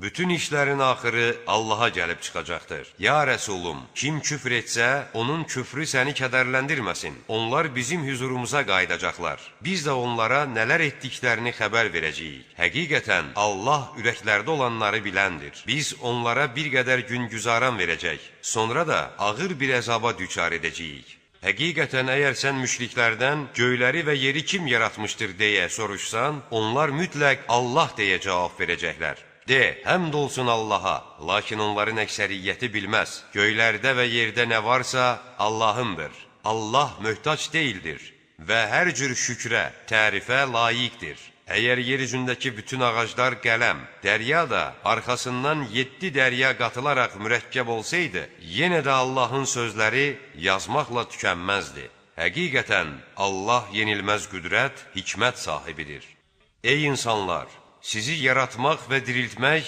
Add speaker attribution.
Speaker 1: Bütün işlərin axırı Allaha gəlib çıxacaqdır. Ya Rəsulum, kim küfr etsə, onun küfrü səni kədərləndirməsin. Onlar bizim hüzurumuza qayıdacaqlar. Biz də onlara nələr etdiklərini xəbər verəcəyik. Həqiqətən, Allah ürəklərdə olanları biləndir. Biz onlara bir qədər gün güzaran verəcək. Sonra da ağır bir əzaba düçar edəcəyik. Həqiqətən, əgər sən müşriklərdən göyləri və yeri kim yaratmışdır deyə soruşsan, onlar mütləq Allah deyə cavab verəcəklər. De, həmd olsun Allaha, lakin onların əksəriyyəti bilməz. Göylərdə və yerdə nə varsa Allahındır. Allah möhtac deyildir və hər cür şükrə, tərifə layiqdir. Əgər yer üzündəki bütün ağaclar qələm, dərya da arxasından 7 dərya qatılaraq mürəkkəb olsaydı, yenə də Allahın sözləri yazmaqla tükənməzdi. Həqiqətən, Allah yenilməz qüdrət, hikmət sahibidir. Ey insanlar! Sizi yaratmaq və diriltmək